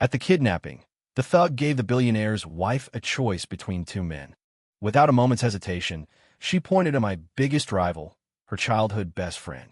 At the kidnapping, the thug gave the billionaire's wife a choice between two men. Without a moment's hesitation, she pointed at my biggest rival, her childhood best friend.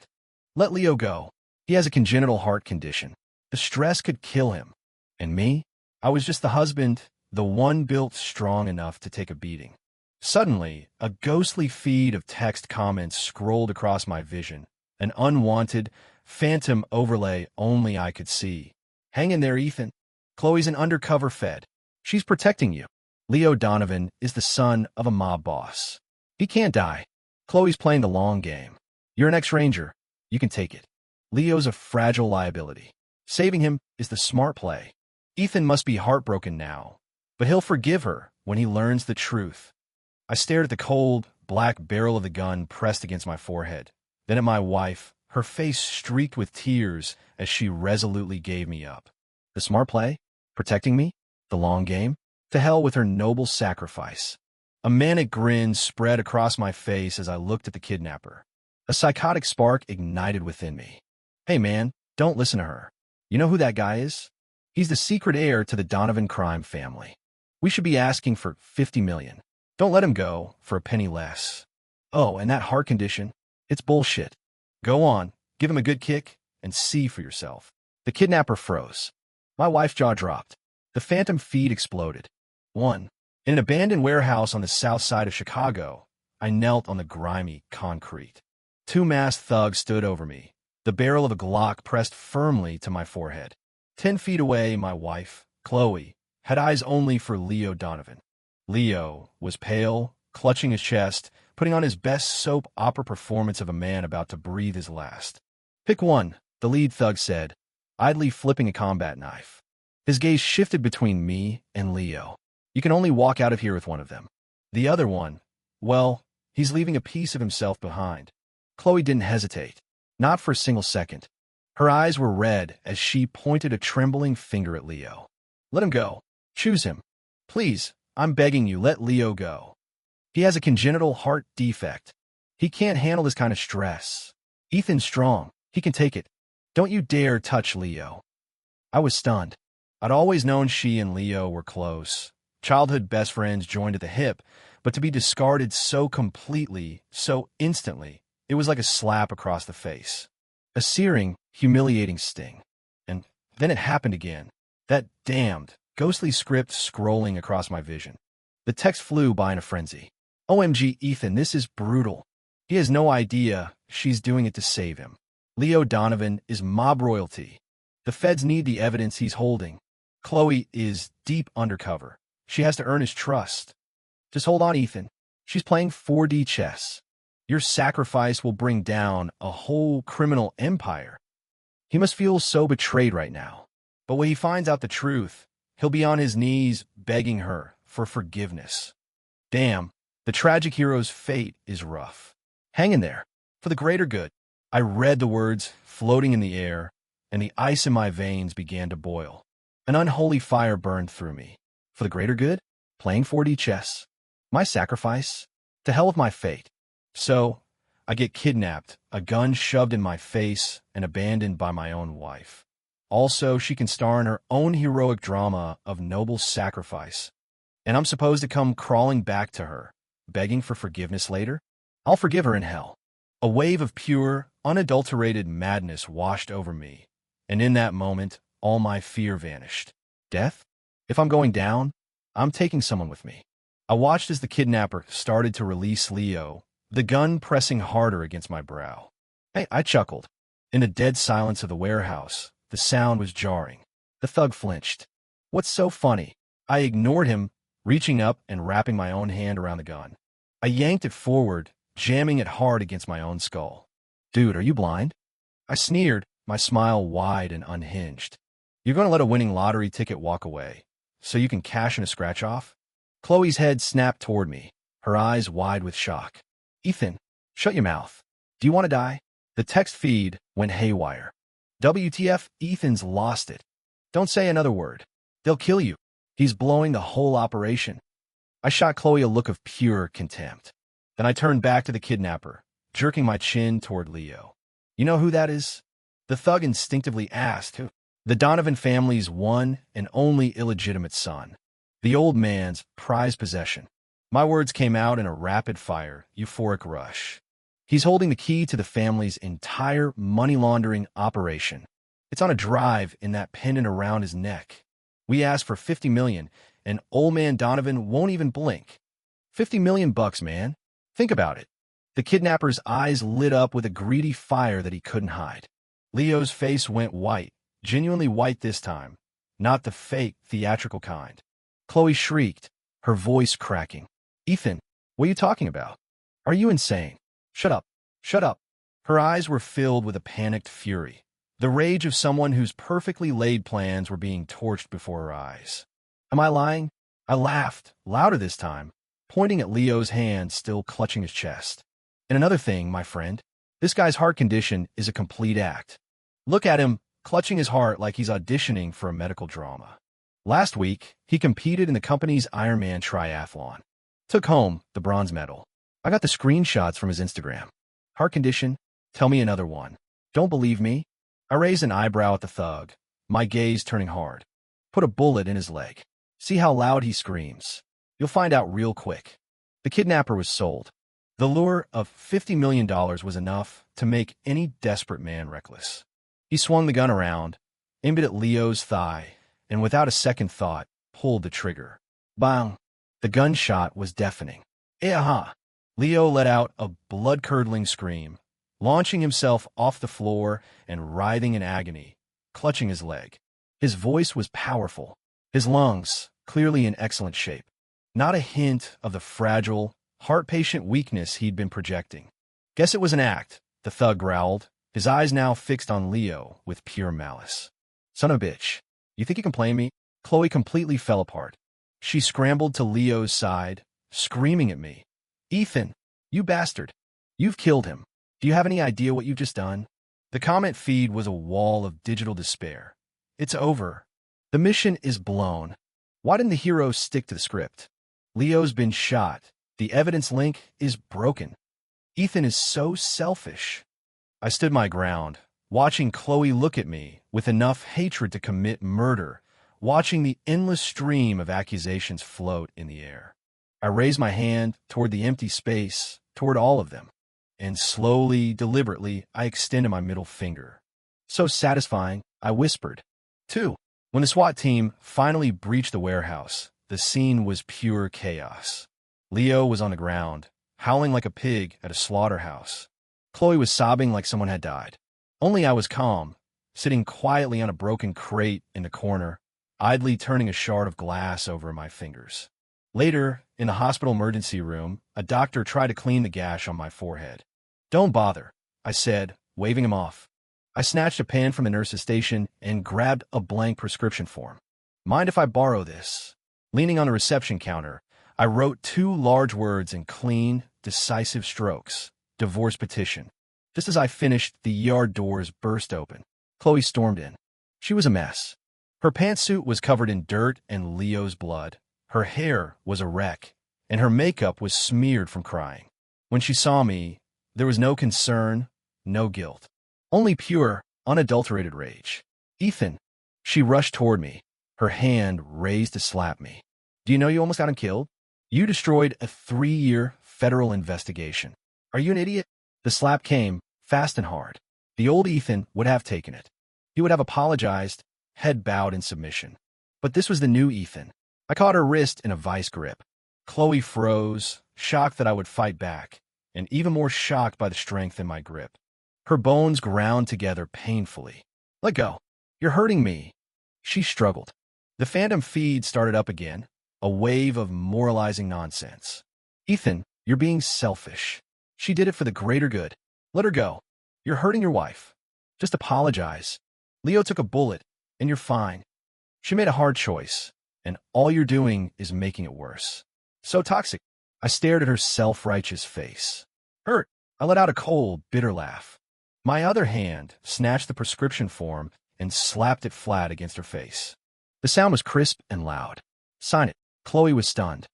Let Leo go. He has a congenital heart condition. The stress could kill him. And me? I was just the husband, the one built strong enough to take a beating. Suddenly, a ghostly feed of text comments scrolled across my vision, an unwanted, phantom overlay only I could see. Hang in there, Ethan. Chloe's an undercover Fed. She's protecting you. Leo Donovan is the son of a mob boss. He can't die. Chloe's playing the long game. You're an ex-ranger. You can take it. Leo's a fragile liability. Saving him is the smart play. Ethan must be heartbroken now, but he'll forgive her when he learns the truth. I stared at the cold, black barrel of the gun pressed against my forehead, then at my wife, her face streaked with tears as she resolutely gave me up. The smart play? Protecting me? The long game? To hell with her noble sacrifice. A manic grin spread across my face as I looked at the kidnapper. A psychotic spark ignited within me. Hey man, don't listen to her. You know who that guy is? He's the secret heir to the Donovan crime family. We should be asking for $50 million. Don't let him go for a penny less. Oh, and that heart condition? It's bullshit. Go on, give him a good kick, and see for yourself. The kidnapper froze. My wife's jaw dropped. The phantom feed exploded. 1. In an abandoned warehouse on the south side of Chicago, I knelt on the grimy concrete. Two masked thugs stood over me, the barrel of a Glock pressed firmly to my forehead. 10 feet away, my wife, Chloe, had eyes only for Leo Donovan. Leo was pale, clutching his chest, putting on his best soap opera performance of a man about to breathe his last. Pick one, the lead thug said, idly flipping a combat knife. His gaze shifted between me and Leo. You can only walk out of here with one of them. The other one, well, he's leaving a piece of himself behind. Chloe didn't hesitate, not for a single second. Her eyes were red as she pointed a trembling finger at Leo. Let him go. Choose him. Please, I'm begging you, let Leo go. He has a congenital heart defect. He can't handle this kind of stress. Ethan's strong. He can take it. Don't you dare touch Leo. I was stunned. I'd always known she and Leo were close. Childhood best friends joined at the hip, but to be discarded so completely, so instantly, it was like a slap across the face. A searing, humiliating sting. And then it happened again. That damned, ghostly script scrolling across my vision. The text flew by in a frenzy. OMG, Ethan, this is brutal. He has no idea she's doing it to save him. Leo Donovan is mob royalty. The feds need the evidence he's holding. Chloe is deep undercover. She has to earn his trust. Just hold on, Ethan. She's playing 4D chess. Your sacrifice will bring down a whole criminal empire. He must feel so betrayed right now. But when he finds out the truth, he'll be on his knees begging her for forgiveness. Damn, the tragic hero's fate is rough. Hang in there. For the greater good. I read the words floating in the air, and the ice in my veins began to boil. An unholy fire burned through me. For the greater good? Playing 4D chess. My sacrifice? To hell with my fate. So, I get kidnapped, a gun shoved in my face, and abandoned by my own wife. Also, she can star in her own heroic drama of noble sacrifice. And I'm supposed to come crawling back to her, begging for forgiveness later? I'll forgive her in hell. A wave of pure, unadulterated madness washed over me, and in that moment, all my fear vanished. Death? If I'm going down, I'm taking someone with me. I watched as the kidnapper started to release Leo, the gun pressing harder against my brow. I chuckled. In the dead silence of the warehouse, the sound was jarring. The thug flinched. What's so funny? I ignored him, reaching up and wrapping my own hand around the gun. I yanked it forward, jamming it hard against my own skull. Dude, are you blind? I sneered, my smile wide and unhinged. You're going to let a winning lottery ticket walk away, so you can cash in a scratch-off? Chloe's head snapped toward me, her eyes wide with shock. Ethan, shut your mouth. Do you want to die? The text feed went haywire. WTF, Ethan's lost it. Don't say another word. They'll kill you. He's blowing the whole operation. I shot Chloe a look of pure contempt. Then I turned back to the kidnapper, jerking my chin toward Leo. You know who that is? The thug instinctively asked. The Donovan family's one and only illegitimate son. The old man's prized possession. My words came out in a rapid-fire, euphoric rush. He's holding the key to the family's entire money-laundering operation. It's on a drive in that pendant around his neck. We asked for $50 million, and old man Donovan won't even blink. $50 million bucks, man. Think about it. The kidnapper's eyes lit up with a greedy fire that he couldn't hide. Leo's face went white, genuinely white this time, not the fake, theatrical kind. Chloe shrieked, her voice cracking. Ethan, what are you talking about? Are you insane? Shut up. Shut up. Her eyes were filled with a panicked fury, the rage of someone whose perfectly laid plans were being torched before her eyes. Am I lying? I laughed, louder this time, pointing at Leo's hand still clutching his chest. And another thing, my friend, this guy's heart condition is a complete act. Look at him, clutching his heart like he's auditioning for a medical drama. Last week, he competed in the company's Ironman triathlon. Took home the bronze medal. I got the screenshots from his Instagram. Heart condition? Tell me another one. Don't believe me? I raised an eyebrow at the thug, my gaze turning hard. Put a bullet in his leg. See how loud he screams. You'll find out real quick. The kidnapper was sold. The lure of $50 million was enough to make any desperate man reckless. He swung the gun around, aimed it at Leo's thigh, and without a second thought, pulled the trigger. Bang! The gunshot was deafening. Eh-aha! Leo let out a blood-curdling scream, launching himself off the floor and writhing in agony, clutching his leg. His voice was powerful, his lungs clearly in excellent shape. Not a hint of the fragile, heart-patient weakness he'd been projecting. Guess it was an act, the thug growled, his eyes now fixed on Leo with pure malice. Son of a bitch, you think you can play me? Chloe completely fell apart. She scrambled to Leo's side, screaming at me. Ethan, you bastard. You've killed him. Do you have any idea what you've just done? The comment feed was a wall of digital despair. It's over. The mission is blown. Why didn't the hero stick to the script? Leo's been shot. The evidence link is broken. Ethan is so selfish. I stood my ground, watching Chloe look at me with enough hatred to commit murder, watching the endless stream of accusations float in the air. I raised my hand toward the empty space, toward all of them, and slowly, deliberately, I extended my middle finger. So satisfying, I whispered. 2. When the SWAT team finally breached the warehouse, the scene was pure chaos. Leo was on the ground, howling like a pig at a slaughterhouse. Chloe was sobbing like someone had died. Only I was calm, sitting quietly on a broken crate in the corner, idly turning a shard of glass over my fingers. Later, in the hospital emergency room, a doctor tried to clean the gash on my forehead. Don't bother, I said, waving him off. I snatched a pen from the nurse's station and grabbed a blank prescription form. Mind if I borrow this? Leaning on the reception counter, I wrote 2 large words in clean, decisive strokes. Divorce petition. Just as I finished, the yard doors burst open. Chloe stormed in. She was a mess. Her pantsuit was covered in dirt and Leo's blood. Her hair was a wreck, and her makeup was smeared from crying. When she saw me, there was no concern, no guilt. Only pure, unadulterated rage. Ethan. She rushed toward me, her hand raised to slap me. Do you know you almost got him killed? You destroyed a 3-year federal investigation. Are you an idiot? The slap came, fast and hard. The old Ethan would have taken it. He would have apologized, head bowed in submission. But this was the new Ethan. I caught her wrist in a vice grip. Chloe froze, shocked that I would fight back, and even more shocked by the strength in my grip. Her bones ground together painfully. Let go. You're hurting me. She struggled. The phantom feed started up again, a wave of moralizing nonsense. Ethan, you're being selfish. She did it for the greater good. Let her go. You're hurting your wife. Just apologize. Leo took a bullet, and you're fine. She made a hard choice, and all you're doing is making it worse. So toxic. I stared at her self-righteous face. Hurt. I let out a cold, bitter laugh. My other hand snatched the prescription form and slapped it flat against her face. The sound was crisp and loud. Sign it. Chloe was stunned.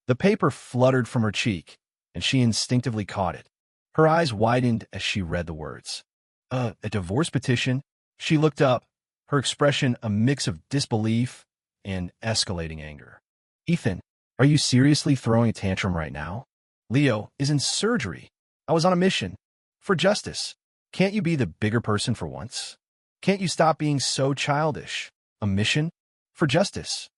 The paper fluttered from her cheek, and she instinctively caught it. Her eyes widened as she read the words. A divorce petition? She looked up, her expression a mix of disbelief and escalating anger. Ethan, are you seriously throwing a tantrum right now? Leo is in surgery. I was on a mission. For justice. Can't you be the bigger person for once? Can't you stop being so childish? A mission? For justice.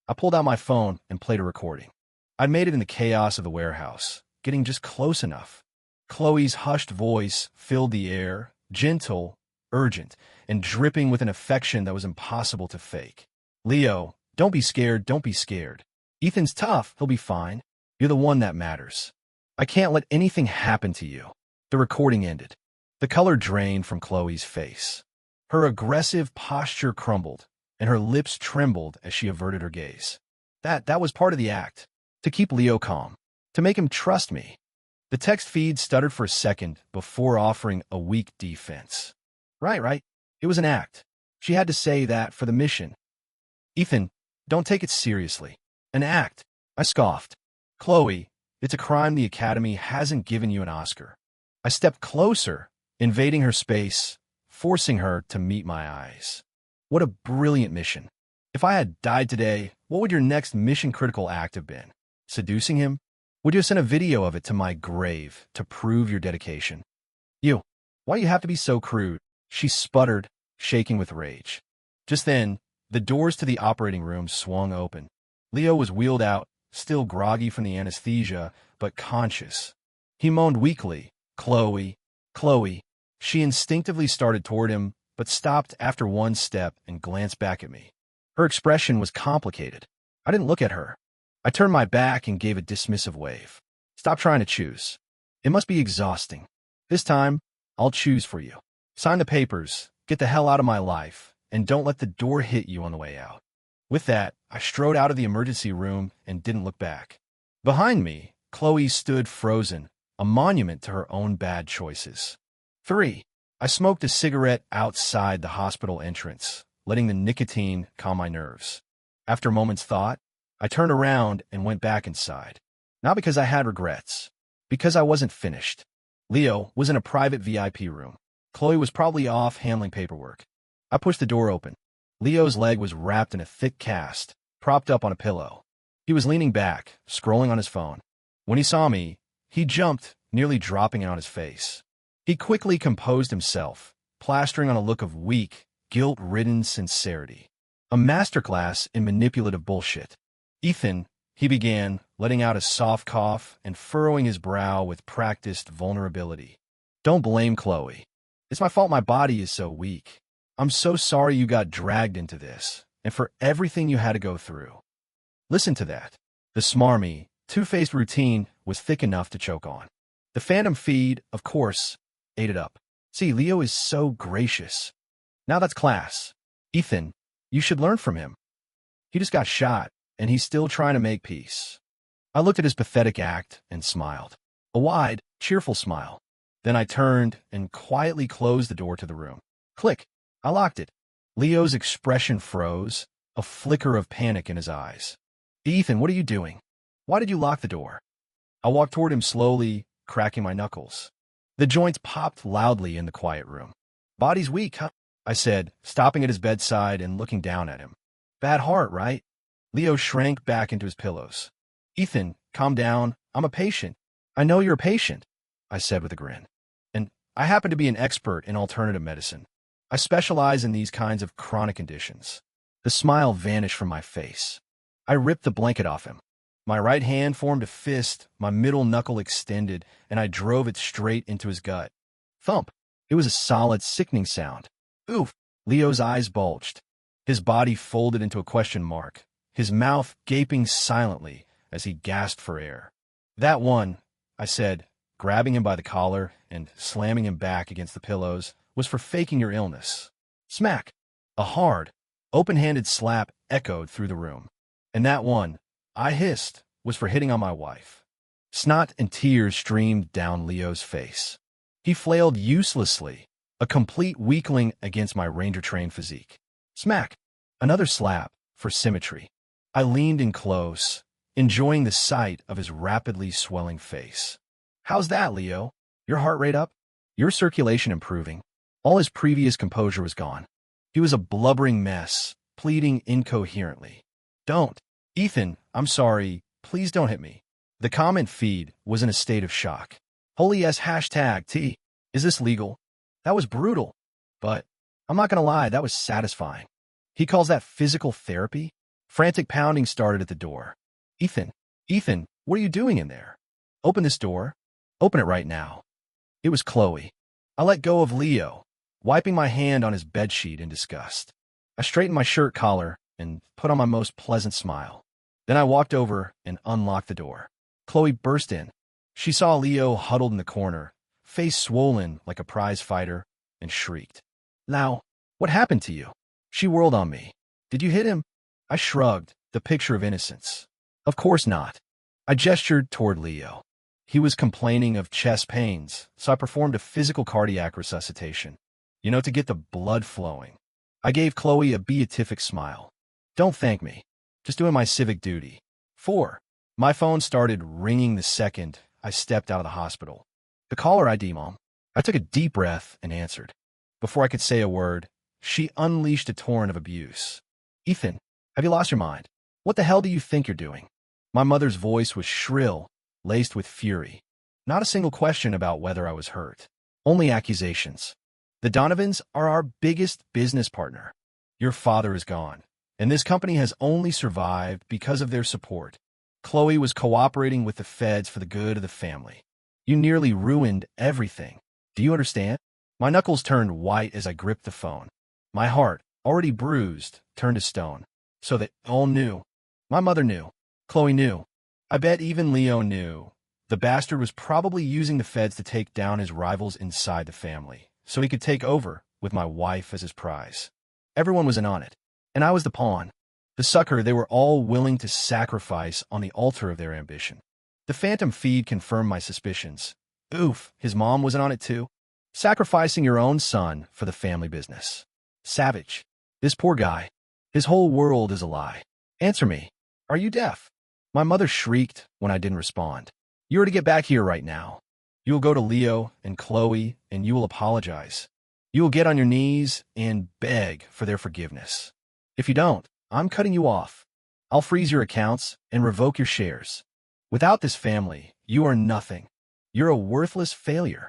I pulled out my phone and played a recording. I'd made it in the chaos of the warehouse, getting just close enough. Chloe's hushed voice filled the air, gentle, urgent, and dripping with an affection that was impossible to fake. Leo, don't be scared, don't be scared. Ethan's tough, he'll be fine. You're the one that matters. I can't let anything happen to you. The recording ended. The color drained from Chloe's face. Her aggressive posture crumbled, and her lips trembled as she averted her gaze. That was part of the act. To keep Leo calm. To make him trust me. The text feed stuttered for a second before offering a weak defense. Right. It was an act. She had to say that for the mission. Ethan, don't take it seriously. An act. I scoffed. Chloe, it's a crime the Academy hasn't given you an Oscar. I stepped closer, invading her space, forcing her to meet my eyes. What a brilliant mission. If I had died today, what would your next mission-critical act have been? Seducing him? Would you send a video of it to my grave to prove your dedication? You, why do you have to be so crude? She sputtered, shaking with rage. Just then, the doors to the operating room swung open. Leo was wheeled out, still groggy from the anesthesia, but conscious. He moaned weakly, Chloe, Chloe. She instinctively started toward him, but stopped after one step and glanced back at me. Her expression was complicated. I didn't look at her. I turned my back and gave a dismissive wave. Stop trying to choose. It must be exhausting. This time, I'll choose for you. Sign the papers, get the hell out of my life, and don't let the door hit you on the way out. With that, I strode out of the emergency room and didn't look back. Behind me, Chloe stood frozen, a monument to her own bad choices. 3. I smoked a cigarette outside the hospital entrance, letting the nicotine calm my nerves. After a moment's thought, I turned around and went back inside. Not because I had regrets, because I wasn't finished. Leo was in a private VIP room. Chloe was probably off handling paperwork. I pushed the door open. Leo's leg was wrapped in a thick cast, propped up on a pillow. He was leaning back, scrolling on his phone. When he saw me, he jumped, nearly dropping it on his face. He quickly composed himself, plastering on a look of weak, guilt-ridden sincerity. A masterclass in manipulative bullshit. Ethan, he began, letting out a soft cough and furrowing his brow with practiced vulnerability. Don't blame Chloe. It's my fault my body is so weak. I'm so sorry you got dragged into this, and for everything you had to go through. Listen to that. The smarmy, two-faced routine was thick enough to choke on. The phantom feed, of course, ate it up. See, Leo is so gracious. Now that's class. Ethan, you should learn from him. He just got shot, and he's still trying to make peace. I looked at his pathetic act and smiled. A wide, cheerful smile. Then I turned and quietly closed the door to the room. Click. I locked it. Leo's expression froze, a flicker of panic in his eyes. Ethan, what are you doing? Why did you lock the door? I walked toward him slowly, cracking my knuckles. The joints popped loudly in the quiet room. Body's weak, huh? I said, stopping at his bedside and looking down at him. Bad heart, right? Leo shrank back into his pillows. Ethan, calm down. I'm a patient. I know you're a patient, I said with a grin. And I happen to be an expert in alternative medicine. I specialize in these kinds of chronic conditions. The smile vanished from my face. I ripped the blanket off him. My right hand formed a fist, my middle knuckle extended, and I drove it straight into his gut. Thump. It was a solid, sickening sound. Oof. Leo's eyes bulged. His body folded into a question mark, his mouth gaping silently as he gasped for air. That one, I said, grabbing him by the collar and slamming him back against the pillows, was for faking your illness. Smack. A hard, open-handed slap echoed through the room. And that one, I hissed, was for hitting on my wife. Snot and tears streamed down Leo's face. He flailed uselessly, a complete weakling against my ranger-trained physique. Smack. Another slap, for symmetry. I leaned in close, enjoying the sight of his rapidly swelling face. How's that, Leo? Your heart rate up? Your circulation improving? All his previous composure was gone. He was a blubbering mess, pleading incoherently. Don't. Ethan, I'm sorry. Please don't hit me. The comment feed was in a state of shock. Holy S hashtag T. Is this legal? That was brutal. But I'm not going to lie, that was satisfying. He calls that physical therapy? Frantic pounding started at the door. Ethan, what are you doing in there? Open this door. Open it right now. It was Chloe. I let go of Leo, wiping my hand on his bedsheet in disgust. I straightened my shirt collar and put on my most pleasant smile. Then I walked over and unlocked the door. Chloe burst in. She saw Leo huddled in the corner, face swollen like a prize fighter, and shrieked. Now, what happened to you? She whirled on me. Did you hit him? I shrugged, the picture of innocence. Of course not. I gestured toward Leo. He was complaining of chest pains, so I performed a physical cardiac resuscitation, to get the blood flowing. I gave Chloe a beatific smile. Don't thank me. Just doing my civic duty. 4. My phone started ringing the second I stepped out of the hospital. The caller ID, Mom. I took a deep breath and answered. Before I could say a word, she unleashed a torrent of abuse. Ethan, have you lost your mind? What the hell do you think you're doing? My mother's voice was shrill, laced with fury. Not a single question about whether I was hurt. Only accusations. The Donovans are our biggest business partner. Your father is gone, and this company has only survived because of their support. Chloe was cooperating with the feds for the good of the family. You nearly ruined everything. Do you understand? My knuckles turned white as I gripped the phone. My heart, already bruised, turned to stone. So they all knew. My mother knew. Chloe knew. I bet even Leo knew. The bastard was probably using the feds to take down his rivals inside the family, so he could take over with my wife as his prize. Everyone was in on it, and I was the pawn. The sucker they were all willing to sacrifice on the altar of their ambition. The phantom feed confirmed my suspicions. Oof, his mom was in on it too. Sacrificing your own son for the family business. Savage. This poor guy. His whole world is a lie. Answer me. Are you deaf? My mother shrieked when I didn't respond. You are to get back here right now. You will go to Leo and Chloe and you will apologize. You will get on your knees and beg for their forgiveness. If you don't, I'm cutting you off. I'll freeze your accounts and revoke your shares. Without this family, you are nothing. You're a worthless failure.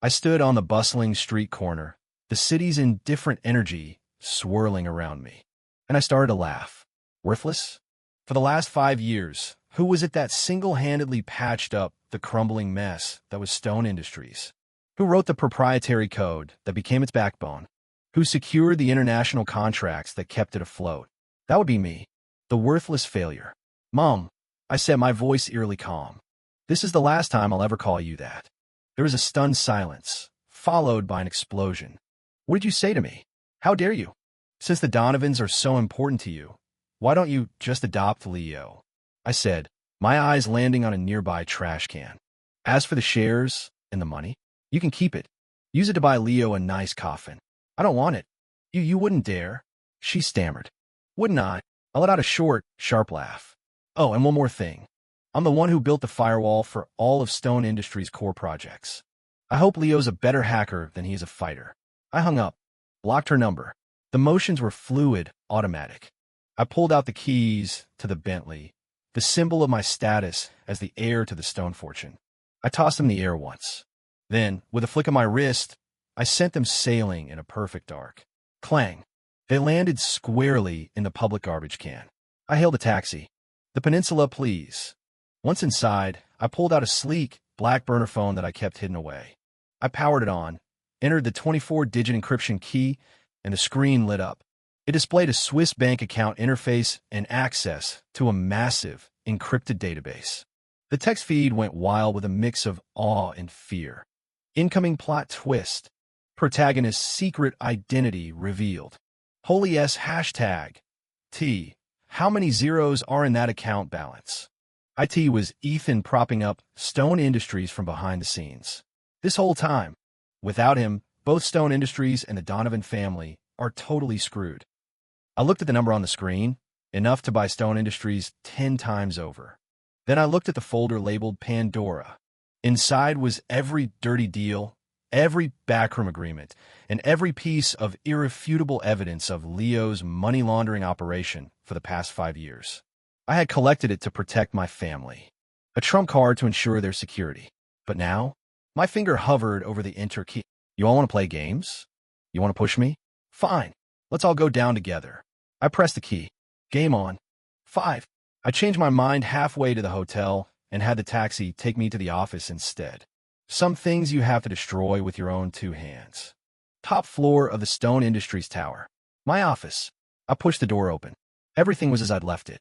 I stood on the bustling street corner, the city's indifferent energy swirling around me, and I started to laugh. Worthless? For the last 5 years, who was it that single-handedly patched up the crumbling mess that was Stone Industries? Who wrote the proprietary code that became its backbone? Who secured the international contracts that kept it afloat? That would be me, the worthless failure. Mom, I said, my voice eerily calm. This is the last time I'll ever call you that. There was a stunned silence, followed by an explosion. What did you say to me? How dare you? Since the Donovans are so important to you, why don't you just adopt Leo? I said, my eyes landing on a nearby trash can. As for the shares and the money, you can keep it. Use it to buy Leo a nice coffin. I don't want it. You wouldn't dare. She stammered. Wouldn't I? I let out a short, sharp laugh. Oh, and one more thing. I'm the one who built the firewall for all of Stone Industries' core projects. I hope Leo's a better hacker than he is a fighter. I hung up, blocked her number. The motions were fluid, automatic. I pulled out the keys to the Bentley, the symbol of my status as the heir to the Stone fortune. I tossed them in the air once. Then, with a flick of my wrist, I sent them sailing in a perfect arc. Clang. They landed squarely in the public garbage can. I hailed a taxi. The Peninsula, please. Once inside, I pulled out a sleek, black burner phone that I kept hidden away. I powered it on, entered the 24-digit encryption key, and the screen lit up. It displayed a Swiss bank account interface and access to a massive, encrypted database. The text feed went wild with a mix of awe and fear. Incoming plot twist. Protagonist's secret identity revealed. Holy S hashtag. T. How many zeros are in that account balance? IT was Ethan propping up Stone Industries from behind the scenes. This whole time. Without him, both Stone Industries and the Donovan family are totally screwed. I looked at the number on the screen, enough to buy Stone Industries 10 times over. Then I looked at the folder labeled Pandora. Inside was every dirty deal, every backroom agreement, and every piece of irrefutable evidence of Leo's money laundering operation for the past 5 years. I had collected it to protect my family, a trump card to ensure their security. But now, my finger hovered over the enter key. You all want to play games? You want to push me? Fine. Let's all go down together. I pressed the key. Game on. 5. I changed my mind halfway to the hotel and had the taxi take me to the office instead. Some things you have to destroy with your own 2 hands. Top floor of the Stone Industries Tower. My office. I pushed the door open. Everything was as I'd left it.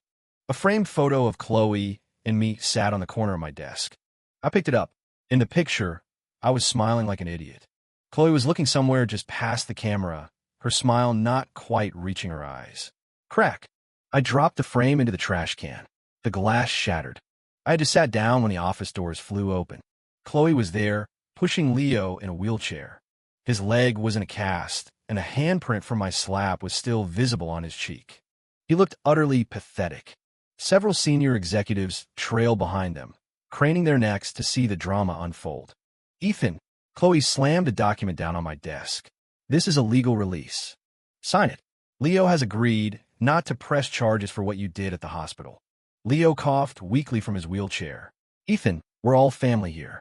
A framed photo of Chloe and me sat on the corner of my desk. I picked it up. In the picture, I was smiling like an idiot. Chloe was looking somewhere just past the camera, her smile not quite reaching her eyes. Crack. I dropped the frame into the trash can. The glass shattered. I had just sat down when the office doors flew open. Chloe was there, pushing Leo in a wheelchair. His leg was in a cast, and a handprint from my slap was still visible on his cheek. He looked utterly pathetic. Several senior executives trailed behind them, craning their necks to see the drama unfold. Ethan, Chloe slammed a document down on my desk. This is a legal release. Sign it. Leo has agreed not to press charges for what you did at the hospital. Leo coughed weakly from his wheelchair. Ethan, we're all family here.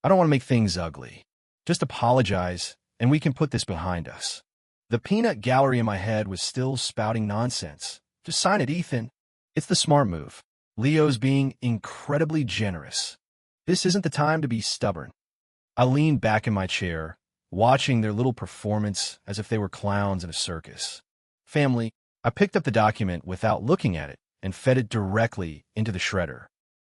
I don't want to make things ugly. Just apologize, and we can put this behind us. The peanut gallery in my head was still spouting nonsense. Just sign it, Ethan. It's the smart move. Leo's being incredibly generous. This isn't the time to be stubborn. I leaned back in my chair, watching their little performance as if they were clowns in a circus. Family, I picked up the document without looking at it and fed it directly into the shredder.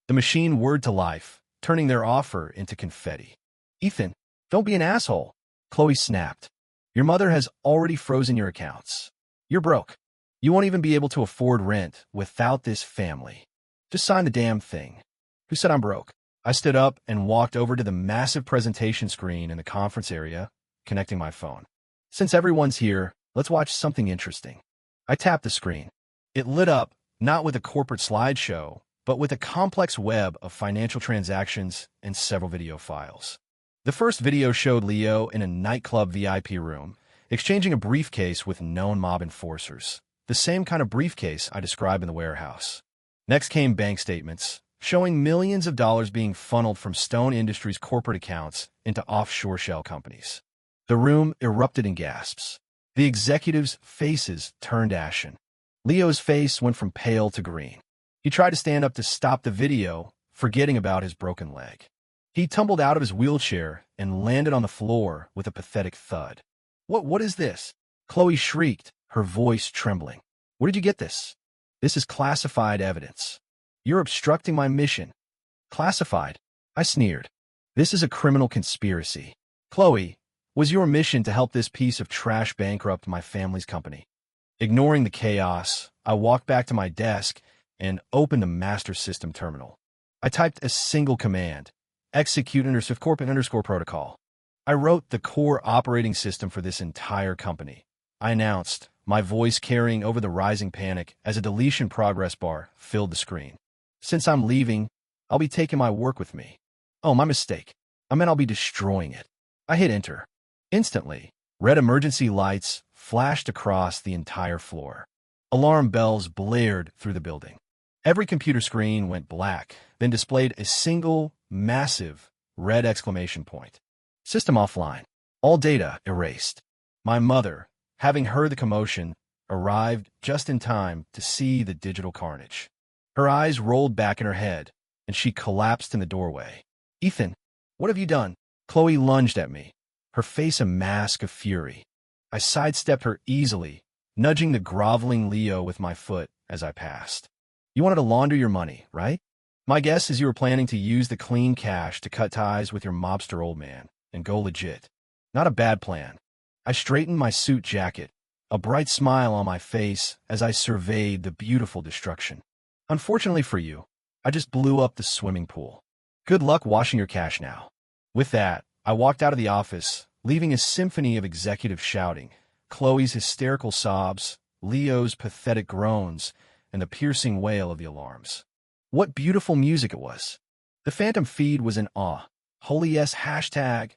The machine whirred to life, turning their offer into confetti. Ethan, don't be an asshole. Chloe snapped. Your mother has already frozen your accounts. You're broke. You won't even be able to afford rent without this family. Just sign the damn thing. Who said I'm broke? I stood up and walked over to the massive presentation screen in the conference area, connecting my phone. Since everyone's here, let's watch something interesting. I tapped the screen. It lit up, not with a corporate slideshow, but with a complex web of financial transactions and several video files. The first video showed Leo in a nightclub VIP room, exchanging a briefcase with known mob enforcers, the same kind of briefcase I described in the warehouse. Next came bank statements, showing millions of dollars being funneled from Stone Industries' corporate accounts into offshore shell companies. The room erupted in gasps. The executives' faces turned ashen. Leo's face went from pale to green. He tried to stand up to stop the video, forgetting about his broken leg. He tumbled out of his wheelchair and landed on the floor with a pathetic thud. What is this? Chloe shrieked, her voice trembling. Where did you get this? This is classified evidence. You're obstructing my mission. Classified? I sneered. This is a criminal conspiracy. Chloe, was your mission to help this piece of trash bankrupt my family's company? Ignoring the chaos, I walked back to my desk and opened the master system terminal. I typed a single command, execute _corporate protocol. I wrote the core operating system for this entire company. I announced, my voice carrying over the rising panic as a deletion progress bar filled the screen. Since I'm leaving, I'll be taking my work with me. Oh, my mistake. I meant I'll be destroying it. I hit enter. Instantly, red emergency lights flashed across the entire floor. Alarm bells blared through the building. Every computer screen went black, then displayed a single, massive, red exclamation point. System offline. All data erased. My mother, having heard the commotion, arrived just in time to see the digital carnage. Her eyes rolled back in her head, and she collapsed in the doorway. Ethan, what have you done? Chloe lunged at me, her face a mask of fury. I sidestepped her easily, nudging the groveling Leo with my foot as I passed. You wanted to launder your money, right? My guess is you were planning to use the clean cash to cut ties with your mobster old man and go legit. Not a bad plan. I straightened my suit jacket, a bright smile on my face as I surveyed the beautiful destruction. Unfortunately for you, I just blew up the swimming pool. Good luck washing your cash now. With that, I walked out of the office, leaving a symphony of executives shouting, Chloe's hysterical sobs, Leo's pathetic groans, and the piercing wail of the alarms. What beautiful music it was. The phantom feed was in awe. Holy yes, hashtag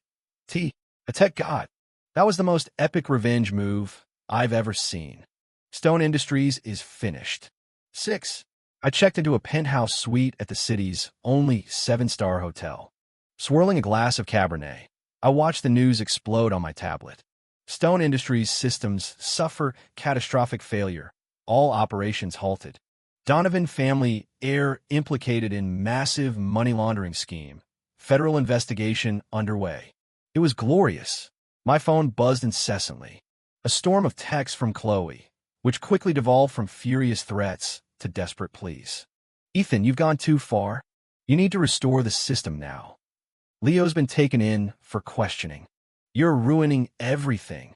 T. A tech god. That was the most epic revenge move I've ever seen. Stone Industries is finished. 6. I checked into a penthouse suite at the city's only 7-star hotel. Swirling a glass of Cabernet, I watched the news explode on my tablet. Stone Industries systems suffer catastrophic failure. All operations halted. Donovan family heir implicated in massive money laundering scheme. Federal investigation underway. It was glorious. My phone buzzed incessantly. A storm of texts from Chloe, which quickly devolved from furious threats to desperate pleas. Ethan, you've gone too far. You need to restore the system now. Leo's been taken in for questioning. You're ruining everything.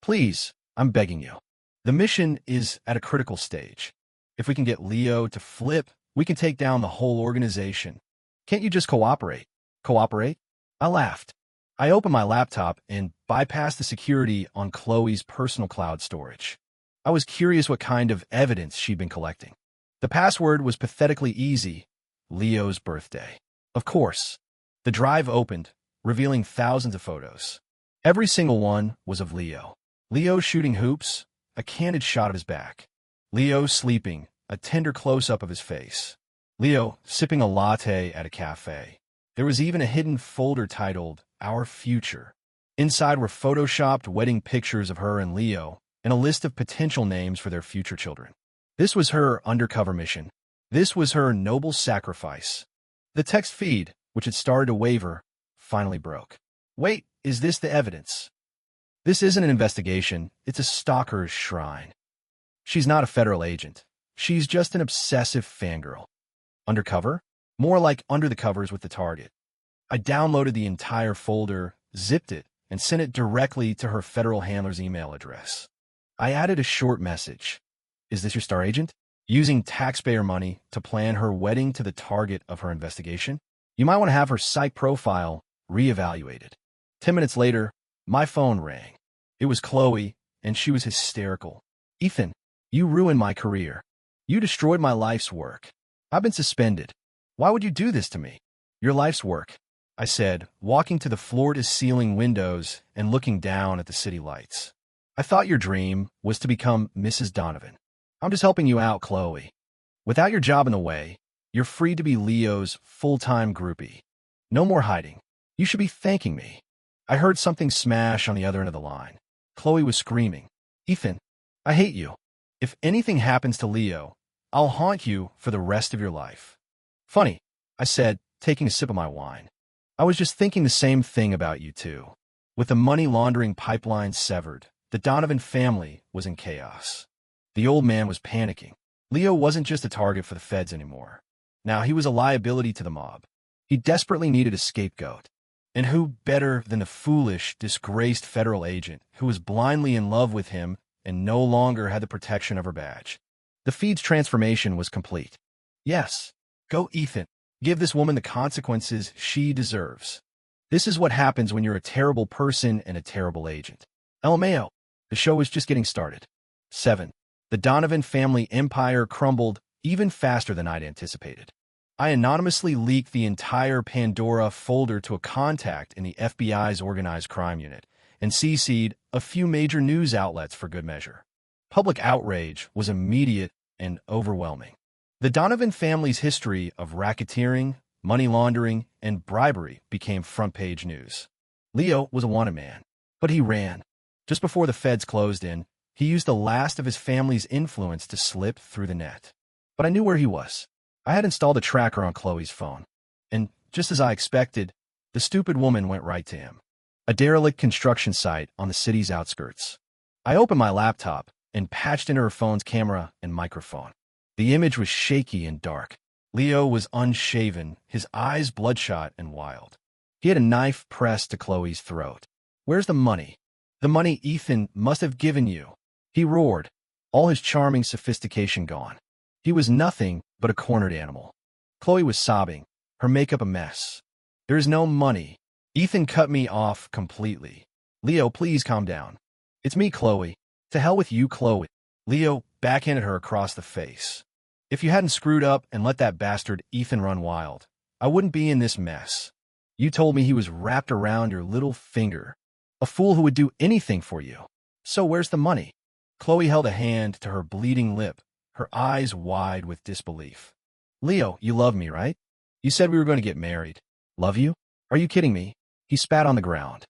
Please, I'm begging you. The mission is at a critical stage. If we can get Leo to flip, we can take down the whole organization. Can't you just cooperate? Cooperate? I laughed. I opened my laptop and bypassed the security on Chloe's personal cloud storage. I was curious what kind of evidence she'd been collecting. The password was pathetically easy. Leo's birthday. Of course. The drive opened, revealing thousands of photos. Every single one was of Leo. Leo shooting hoops, a candid shot of his back. Leo sleeping, a tender close-up of his face. Leo sipping a latte at a cafe. There was even a hidden folder titled, Our Future. Inside were photoshopped wedding pictures of her and Leo, and a list of potential names for their future children. This was her undercover mission. This was her noble sacrifice. The text feed, which had started to waver, finally broke. Wait, is this the evidence? This isn't an investigation, it's a stalker's shrine. She's not a federal agent. She's just an obsessive fangirl. Undercover? More like under the covers with the target. I downloaded the entire folder, zipped it, and sent it directly to her federal handler's email address. I added a short message. Is this your star agent? Using taxpayer money to plan her wedding to the target of her investigation? You might want to have her psych profile reevaluated. 10 minutes later, my phone rang. It was Chloe, and she was hysterical. Ethan, you ruined my career. You destroyed my life's work. I've been suspended. Why would you do this to me? Your life's work, I said, walking to the floor-to-ceiling windows and looking down at the city lights. I thought your dream was to become Mrs. Donovan. I'm just helping you out, Chloe. Without your job in the way, you're free to be Leo's full-time groupie. No more hiding. You should be thanking me. I heard something smash on the other end of the line. Chloe was screaming. Ethan, I hate you. If anything happens to Leo, I'll haunt you for the rest of your life. Funny, I said, taking a sip of my wine. I was just thinking the same thing about you too. With the money laundering pipeline severed, the Donovan family was in chaos. The old man was panicking. Leo wasn't just a target for the feds anymore. Now he was a liability to the mob. He desperately needed a scapegoat. And who better than the foolish, disgraced federal agent who was blindly in love with him and no longer had the protection of her badge? The feed's transformation was complete. Yes, go Ethan. Give this woman the consequences she deserves. This is what happens when you're a terrible person and a terrible agent. LMAO. The show is just getting started. 7. The Donovan family empire crumbled even faster than I'd anticipated. I anonymously leaked the entire Pandora folder to a contact in the FBI's organized crime unit and CC'd a few major news outlets for good measure. Public outrage was immediate and overwhelming. The Donovan family's history of racketeering, money laundering, and bribery became front-page news. Leo was a wanted man, but he ran. Just before the feds closed in, he used the last of his family's influence to slip through the net. But I knew where he was. I had installed a tracker on Chloe's phone. And just as I expected, the stupid woman went right to him. A derelict construction site on the city's outskirts. I opened my laptop and patched into her phone's camera and microphone. The image was shaky and dark. Leo was unshaven, his eyes bloodshot and wild. He had a knife pressed to Chloe's throat. Where's the money? The money Ethan must have given you. He roared, all his charming sophistication gone. He was nothing but a cornered animal. Chloe was sobbing, her makeup a mess. There is no money. Ethan cut me off completely. Leo, please calm down. It's me, Chloe. To hell with you, Chloe. Leo backhanded her across the face. If you hadn't screwed up and let that bastard Ethan run wild, I wouldn't be in this mess. You told me he was wrapped around your little finger. A fool who would do anything for you. So where's the money? Chloe held a hand to her bleeding lip, her eyes wide with disbelief. Leo, you love me, right? You said we were going to get married. Love you? Are you kidding me? He spat on the ground.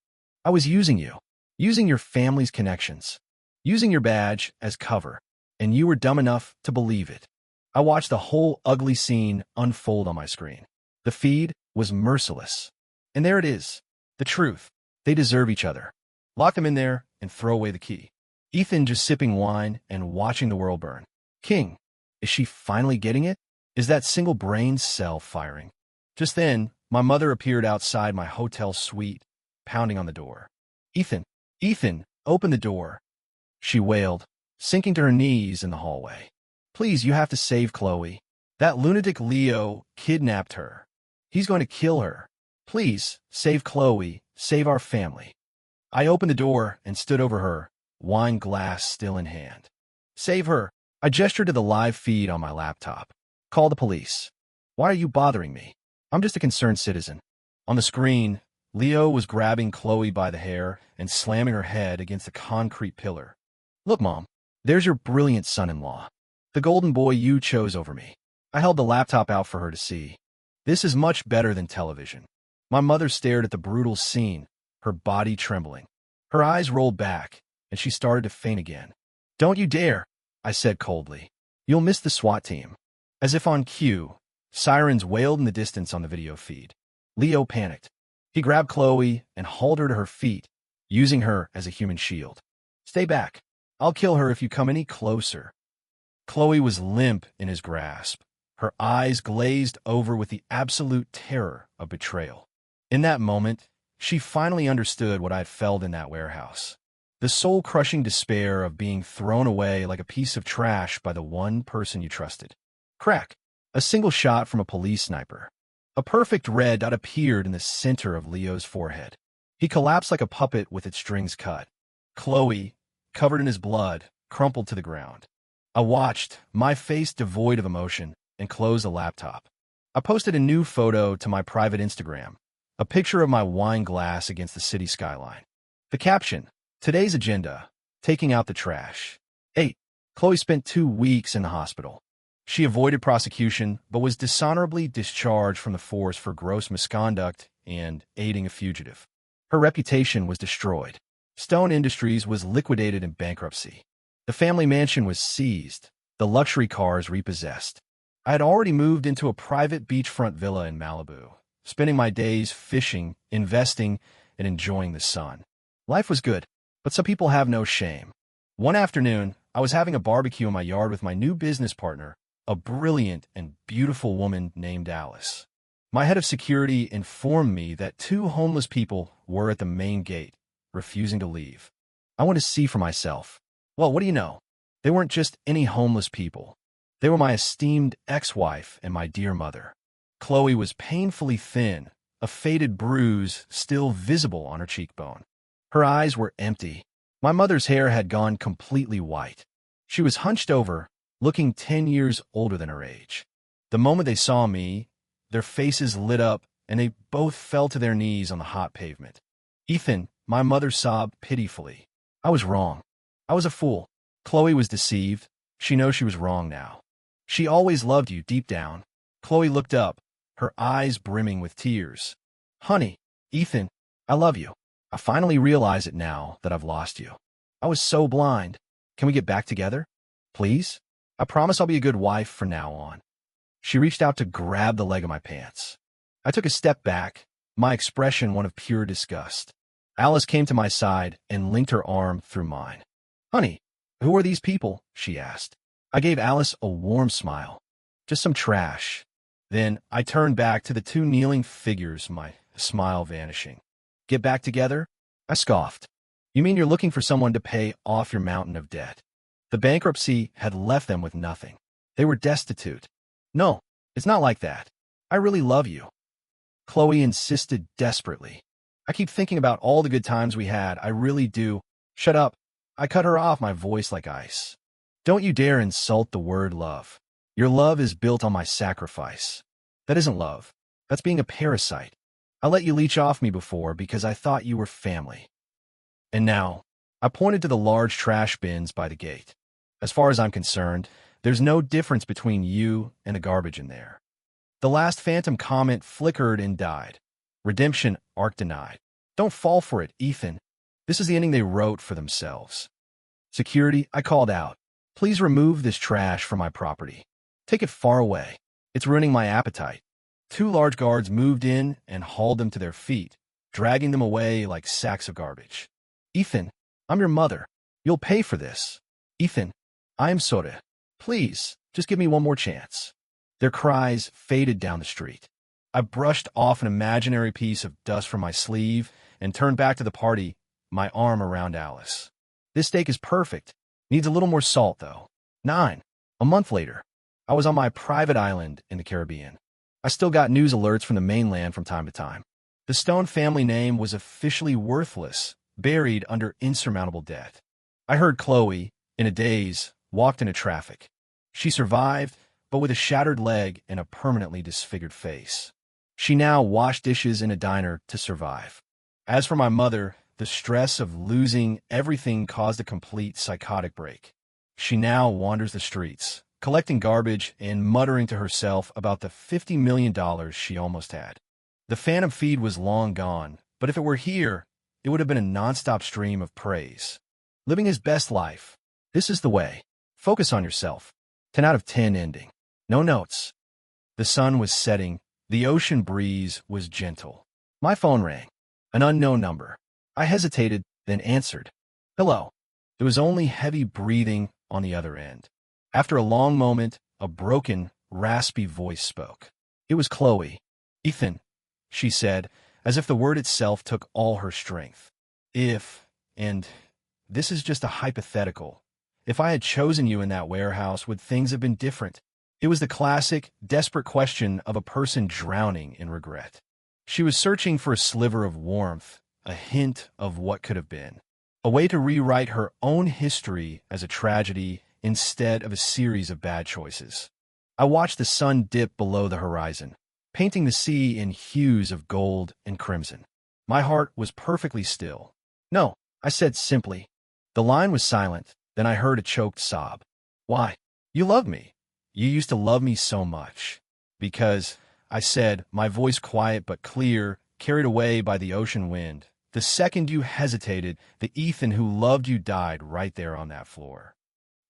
I was using you. Using your family's connections. Using your badge as cover. And you were dumb enough to believe it. I watched the whole ugly scene unfold on my screen. The feed was merciless. And there it is. The truth. They deserve each other. Lock them in there and throw away the key. Ethan just sipping wine and watching the world burn. King, is she finally getting it? Is that single brain cell firing? Just then, my mother appeared outside my hotel suite, pounding on the door. Ethan, open the door. She wailed, sinking to her knees in the hallway. Please, you have to save Chloe. That lunatic Leo kidnapped her. He's going to kill her. Please, save Chloe, save our family. I opened the door and stood over her, wine glass still in hand. Save her. I gestured to the live feed on my laptop. Call the police. Why are you bothering me? I'm just a concerned citizen. On the screen, Leo was grabbing Chloe by the hair and slamming her head against a concrete pillar. Look, Mom, there's your brilliant son-in-law. The golden boy you chose over me. I held the laptop out for her to see. This is much better than television. My mother stared at the brutal scene, her body trembling. Her eyes rolled back, and she started to faint again. Don't you dare, I said coldly. You'll miss the SWAT team. As if on cue, sirens wailed in the distance on the video feed. Leo panicked. He grabbed Chloe and hauled her to her feet, using her as a human shield. Stay back. I'll kill her if you come any closer. Chloe was limp in his grasp, her eyes glazed over with the absolute terror of betrayal. In that moment, she finally understood what I had felt in that warehouse. The soul-crushing despair of being thrown away like a piece of trash by the one person you trusted. Crack. A single shot from a police sniper. A perfect red dot appeared in the center of Leo's forehead. He collapsed like a puppet with its strings cut. Chloe, covered in his blood, crumpled to the ground. I watched, my face devoid of emotion, and closed the laptop. I posted a new photo to my private Instagram, a picture of my wine glass against the city skyline. The caption, today's agenda, taking out the trash. 8. Chloe spent 2 weeks in the hospital. She avoided prosecution, but was dishonorably discharged from the force for gross misconduct and aiding a fugitive. Her reputation was destroyed. Stone Industries was liquidated in bankruptcy. The family mansion was seized, the luxury cars repossessed. I had already moved into a private beachfront villa in Malibu, spending my days fishing, investing, and enjoying the sun. Life was good, but some people have no shame. One afternoon, I was having a barbecue in my yard with my new business partner, a brilliant and beautiful woman named Alice. My head of security informed me that 2 homeless people were at the main gate, refusing to leave. I wanted to see for myself. Well, what do you know? They weren't just any homeless people. They were my esteemed ex-wife and my dear mother. Chloe was painfully thin, a faded bruise still visible on her cheekbone. Her eyes were empty. My mother's hair had gone completely white. She was hunched over, looking 10 years older than her age. The moment they saw me, their faces lit up, and they both fell to their knees on the hot pavement. Ethan, my mother sobbed pitifully. I was wrong. I was a fool. Chloe was deceived. She knows she was wrong now. She always loved you deep down. Chloe looked up, her eyes brimming with tears. Honey, Ethan, I love you. I finally realize it now that I've lost you. I was so blind. Can we get back together? Please? I promise I'll be a good wife from now on. She reached out to grab the leg of my pants. I took a step back, my expression one of pure disgust. Alice came to my side and linked her arm through mine. Honey, who are these people? She asked. I gave Alice a warm smile. Just some trash. Then I turned back to the 2 kneeling figures, my smile vanishing. Get back together? I scoffed. You mean you're looking for someone to pay off your mountain of debt? The bankruptcy had left them with nothing. They were destitute. No, it's not like that. I really love you. Chloe insisted desperately. I keep thinking about all the good times we had. I really do. Shut up. I cut her off, my voice like ice. Don't you dare insult the word love. Your love is built on my sacrifice. That isn't love. That's being a parasite. I let you leech off me before because I thought you were family. And now, I pointed to the large trash bins by the gate. As far as I'm concerned, there's no difference between you and the garbage in there. The last phantom comment flickered and died. Redemption arc denied. Don't fall for it, Ethan. This is the ending they wrote for themselves. Security, I called out. Please remove this trash from my property. Take it far away. It's ruining my appetite. 2 large guards moved in and hauled them to their feet, dragging them away like sacks of garbage. Ethan, I'm your mother. You'll pay for this. Ethan, I am sorry. Please, just give me one more chance. Their cries faded down the street. I brushed off an imaginary piece of dust from my sleeve and turned back to the party, my arm around Alice. This steak is perfect. Needs a little more salt, though. 9. A month later, I was on my private island in the Caribbean. I still got news alerts from the mainland from time to time. The Stone family name was officially worthless, buried under insurmountable debt. I heard Chloe, in a daze, walked into traffic. She survived, but with a shattered leg and a permanently disfigured face. She now washed dishes in a diner to survive. As for my mother, the stress of losing everything caused a complete psychotic break. She now wanders the streets, collecting garbage and muttering to herself about the $50 million she almost had. The Phantom feed was long gone, but if it were here, it would have been a nonstop stream of praise. Living his best life. This is the way. Focus on yourself. 10 out of 10 ending. No notes. The sun was setting. The ocean breeze was gentle. My phone rang. An unknown number. I hesitated, then answered. Hello. There was only heavy breathing on the other end. After a long moment, a broken, raspy voice spoke. It was Chloe. Ethan, she said, as if the word itself took all her strength. And this is just a hypothetical. If I had chosen you in that warehouse, would things have been different? It was the classic, desperate question of a person drowning in regret. She was searching for a sliver of warmth, a hint of what could have been. A way to rewrite her own history as a tragedy instead of a series of bad choices. I watched the sun dip below the horizon, painting the sea in hues of gold and crimson. My heart was perfectly still. No, I said simply. The line was silent, then I heard a choked sob. Why? You love me. You used to love me so much. Because, I said, my voice quiet but clear, carried away by the ocean wind. The second you hesitated, the Ethan who loved you died right there on that floor.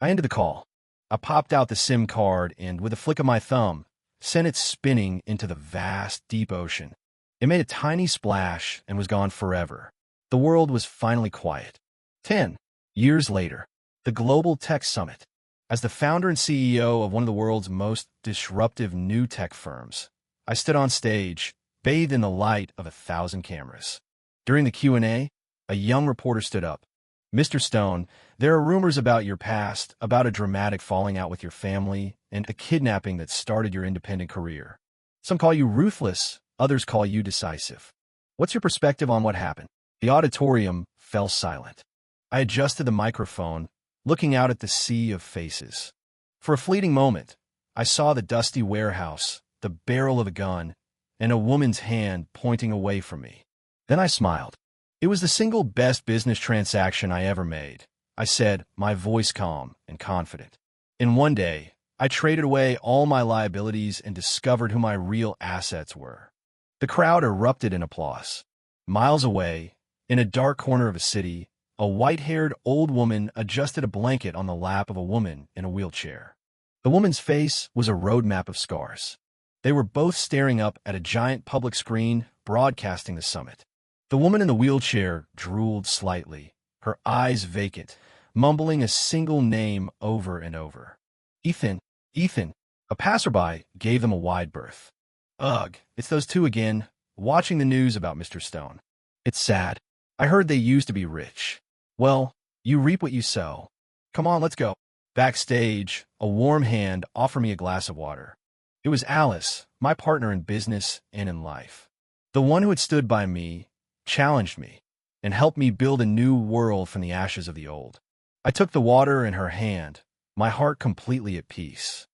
I ended the call. I popped out the SIM card and, with a flick of my thumb, sent it spinning into the vast, deep ocean. It made a tiny splash and was gone forever. The world was finally quiet. 10 years later, the Global Tech Summit. As the founder and CEO of one of the world's most disruptive new tech firms, I stood on stage, bathed in the light of 1,000 cameras. During the Q&A, a young reporter stood up. Mr. Stone, there are rumors about your past, about a dramatic falling out with your family, and a kidnapping that started your independent career. Some call you ruthless, others call you decisive. What's your perspective on what happened? The auditorium fell silent. I adjusted the microphone, looking out at the sea of faces. For a fleeting moment, I saw the dusty warehouse, the barrel of a gun, and a woman's hand pointing away from me. Then I smiled. It was the single best business transaction I ever made, I said, my voice calm and confident. In one day, I traded away all my liabilities and discovered who my real assets were. The crowd erupted in applause. Miles away, in a dark corner of a city, a white-haired old woman adjusted a blanket on the lap of a woman in a wheelchair. The woman's face was a roadmap of scars. They were both staring up at a giant public screen broadcasting the summit. The woman in the wheelchair drooled slightly, her eyes vacant, mumbling a single name over and over. Ethan, Ethan. A passerby gave them a wide berth. Ugh, it's those two again, watching the news about Mr. Stone. It's sad. I heard they used to be rich. Well, you reap what you sow. Come on, let's go. Backstage, a warm hand offered me a glass of water. It was Alice, my partner in business and in life. The one who had stood by me, challenged me, and helped me build a new world from the ashes of the old. I took the water in her hand, my heart completely at peace.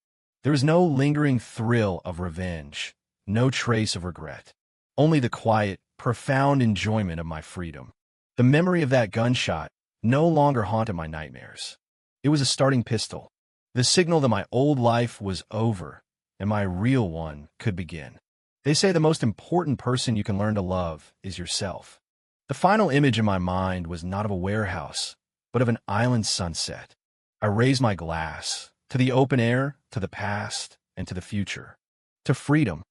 There was no lingering thrill of revenge, no trace of regret, only the quiet, profound enjoyment of my freedom. The memory of that gunshot no longer haunted my nightmares. It was a starting pistol, the signal that my old life was over and my real one could begin. They say the most important person you can learn to love is yourself. The final image in my mind was not of a warehouse, but of an island sunset. I raised my glass to the open air, to the past, and to the future. To freedom,